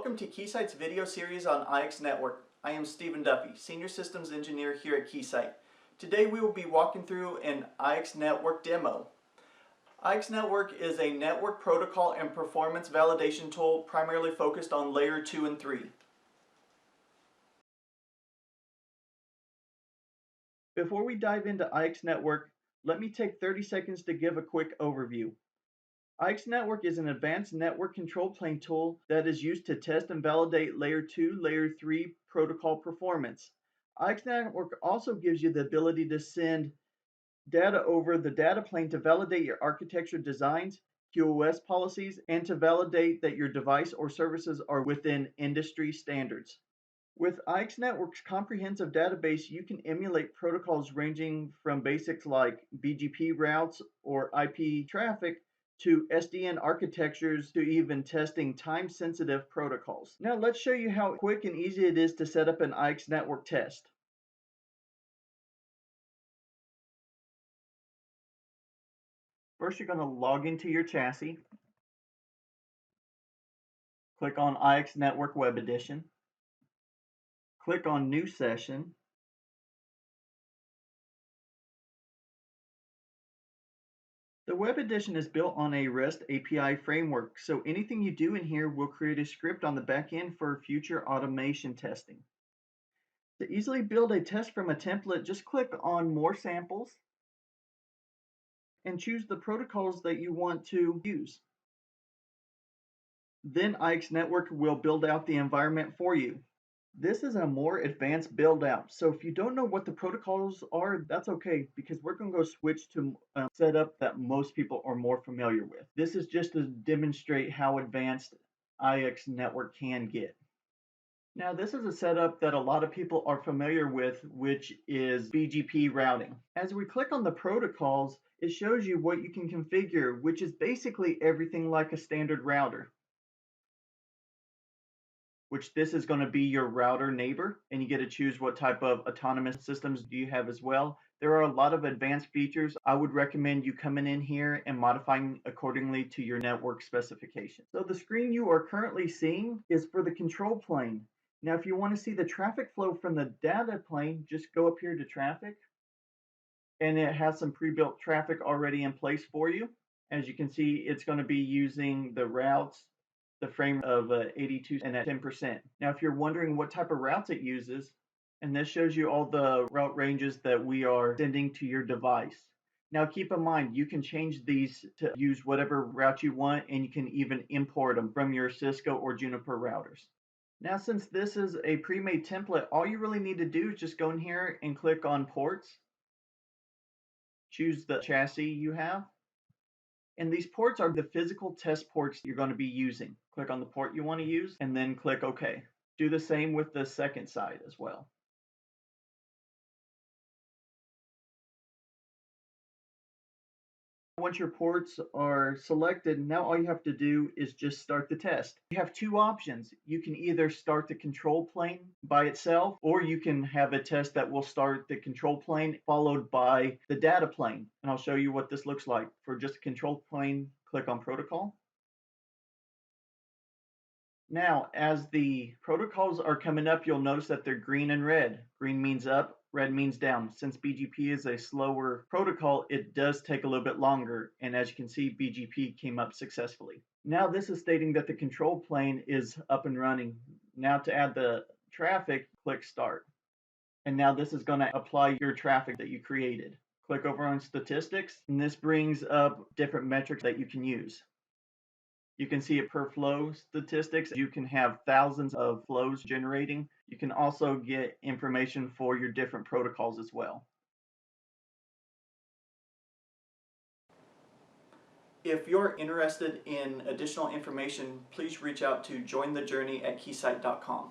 Welcome to Keysight's video series on IxNetwork. I am Stephen Duffy, Senior Systems Engineer here at Keysight. Today we will be walking through an IxNetwork demo. IxNetwork is a network protocol and performance validation tool primarily focused on layer 2 and 3. Before we dive into IxNetwork, let me take 30 seconds to give a quick overview. IxNetwork is an advanced network control plane tool that is used to test and validate layer 2, layer 3 protocol performance. IxNetwork also gives you the ability to send data over the data plane to validate your architecture designs, QoS policies, and to validate that your device or services are within industry standards. With IxNetwork's comprehensive database, you can emulate protocols ranging from basics like BGP routes or IP traffic to SDN architectures to even testing time-sensitive protocols. Now let's show you how quick and easy it is to set up an IxNetwork test. First, you're going to log into your chassis. Click on IxNetwork Web Edition. Click on New Session. The Web Edition is built on a REST API framework, so anything you do in here will create a script on the back end for future automation testing. To easily build a test from a template, just click on More Samples and choose the protocols that you want to use. Then IxNetwork will build out the environment for you. This is a more advanced build out, so if you don't know what the protocols are, that's okay, because we're going to go switch to a setup that most people are more familiar with. This is just to demonstrate how advanced IxNetwork can get. Now this is a setup that a lot of people are familiar with, which is BGP routing. As we click on the protocols, it shows you what you can configure, which is basically everything like a standard router. Which this is going to be your router neighbor, and you get to choose what type of autonomous systems do you have as well. There are a lot of advanced features. I would recommend you coming in here and modifying accordingly to your network specification. So the screen you are currently seeing is for the control plane. Now if you want to see the traffic flow from the data plane, just go up here to traffic, and it has some pre-built traffic already in place for you. As you can see, it's going to be using the routes, the frame of 82 and at 10%. Now, if you're wondering what type of routes it uses, and this shows you all the route ranges that we are sending to your device. Now, keep in mind, you can change these to use whatever route you want, and you can even import them from your Cisco or Juniper routers. Now, since this is a pre-made template, all you really need to do is just go in here and click on ports. Choose the chassis you have. And these ports are the physical test ports you're going to be using. Click on the port you want to use and then click OK. Do the same with the second side as well. Once your ports are selected, now all you have to do is just start the test. You have two options. You can either start the control plane by itself, or you can have a test that will start the control plane followed by the data plane. And I'll show you what this looks like. For just a control plane, click on protocol. Now, as the protocols are coming up, you'll notice that they're green and red. Green means up, red means down. Since BGP is a slower protocol, it does take a little bit longer. And as you can see, BGP came up successfully. Now this is stating that the control plane is up and running. Now to add the traffic, click Start. And now this is going to apply your traffic that you created. Click over on Statistics, and this brings up different metrics that you can use. You can see it per flow statistics. You can have thousands of flows generating. You can also get information for your different protocols as well. If you're interested in additional information, please reach out to jointhejourney@keysight.com.